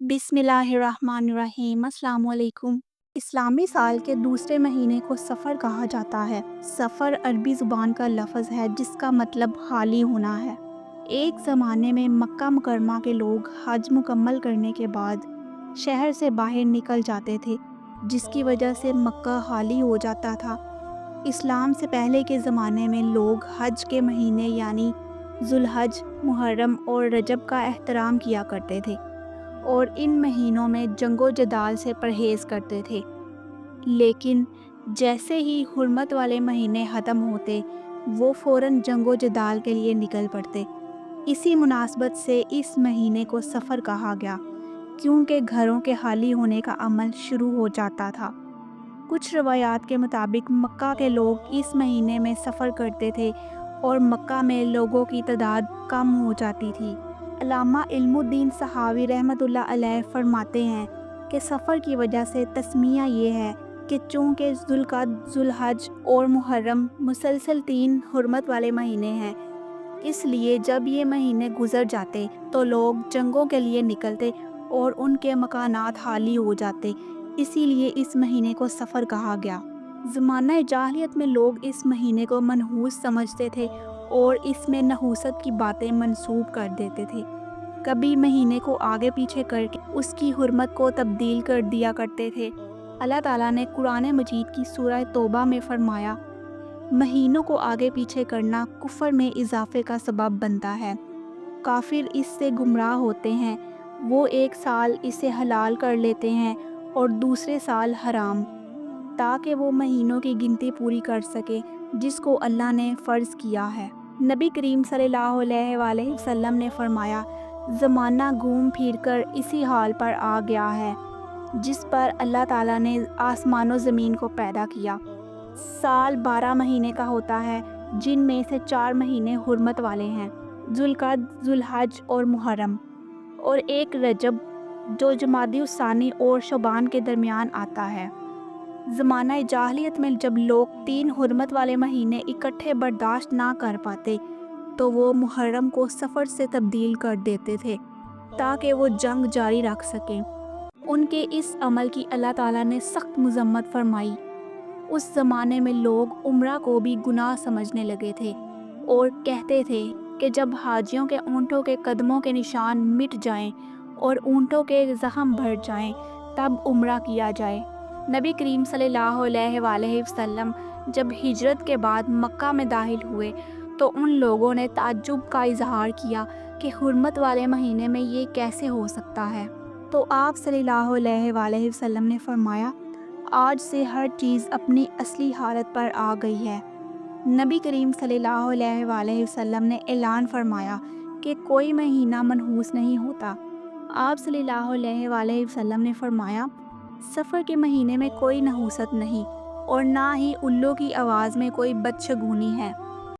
बिस्मिल्लाहिर्रहमानिर्रहीम। अस्सलाम वालेकुम। इस्लामी साल के दूसरे महीने को सफ़र कहा जाता है। सफ़र अरबी ज़ुबान का लफ्ज़ है जिसका मतलब खाली होना है। एक ज़माने में मक्का मुकरमा के लोग हज मुकम्मल करने के बाद शहर से बाहर निकल जाते थे, जिसकी वजह से मक्का खाली हो जाता था। इस्लाम से पहले के ज़माने में लोग हज के महीने यानी ज़ुल्हज, मुहर्रम और रजब का एहतराम किया करते थे और इन महीनों में जंगो जदाल से परहेज़ करते थे। लेकिन जैसे ही हुर्मत वाले महीने ख़त्म होते, वो फ़ौरन जंगो जदाल के लिए निकल पड़ते। इसी मुनासबत से इस महीने को सफ़र कहा गया, क्योंकि घरों के खाली होने का अमल शुरू हो जाता था। कुछ रवायात के मुताबिक मक्का के लोग इस महीने में सफ़र करते थे और मक्का में लोगों की तादाद कम हो जाती थी। अल्लामा इल्मुद्दीन सहावी रहमतुल्लाह अलैह फरमाते हैं कि सफ़र की वजह से तस्मिया ये है कि चूँकि ज़ुल्क़अद, ज़ुल्हज और मुहर्रम मुसलसल 3 हुर्मत वाले महीने हैं, इसलिए जब ये महीने गुज़र जाते तो लोग जंगों के लिए निकलते और उनके मकानात खाली हो जाते। इसीलिए इस महीने को सफ़र कहा गया। ज़माना जाहिलियत में लोग इस महीने को मनहूस समझते थे और इसमें नहूसत की बातें मंसूब कर देते थे। कभी महीने को आगे पीछे करके उसकी हुर्मत को तब्दील कर दिया करते थे। अल्लाह ताला ने कुरान मजीद की सूरह तौबा में फरमाया, महीनों को आगे पीछे करना कुफ्र में इजाफे का सबब बनता है। काफिर इससे गुमराह होते हैं। वो एक साल इसे हलाल कर लेते हैं और दूसरे साल हराम, ताकि वो महीनों की गिनती पूरी कर सके जिसको अल्लाह ने फ़र्ज़ किया है। नबी करीम सल्लल्लाहु अलैहि वसल्लम ने फरमाया, ज़माना घूम फिर कर इसी हाल पर आ गया है जिस पर अल्लाह ताला ने आसमान व ज़मीन को पैदा किया। साल 12 महीने का होता है, जिनमें से 4 महीने हुर्मत वाले हैं, ज़ुल्क़अद, ज़ुल्हज और मुहर्रम, और एक रजब जो जमादी उस्सानी और शबान के दरमियान आता है। ज़माना जाहिलियत में जब लोग 3 हुर्मत वाले महीने इकट्ठे बर्दाश्त ना कर पाते तो वो मुहर्रम को सफ़र से तब्दील कर देते थे ताकि वो जंग जारी रख सकें। उनके इस अमल की अल्लाह ताला ने सख्त मज़म्मत फरमाई। उस ज़माने में लोग उम्रा को भी गुनाह समझने लगे थे और कहते थे कि जब हाजियों के ऊँटों के कदमों के निशान मिट जाएं और ऊँटों के ज़ख़म भर जाएं, तब उम्रा किया जाए। नबी करीम सल्लल्लाहु अलैहि वसल्लम जब हिजरत के बाद मक्का में दाखिल हुए तो उन लोगों ने ताज्जुब का इजहार किया कि हुर्मत वाले महीने में ये कैसे हो सकता है। तो आप सल्लल्लाहु अलैहि वसल्लम ने फरमाया, आज से हर चीज़ अपनी असली हालत पर आ गई है। नबी करीम सल्लल्लाहु अलैहि वसल्लम ने ऐलान फरमाया कि कोई महीना मनहूस नहीं होता। आप सल्लल्लाहु अलैहि वसल्लम ने फरमाया, सफ़र के महीने में कोई नहूसत नहीं और ना ही उल्लू की आवाज़ में कोई बदशगुनी है।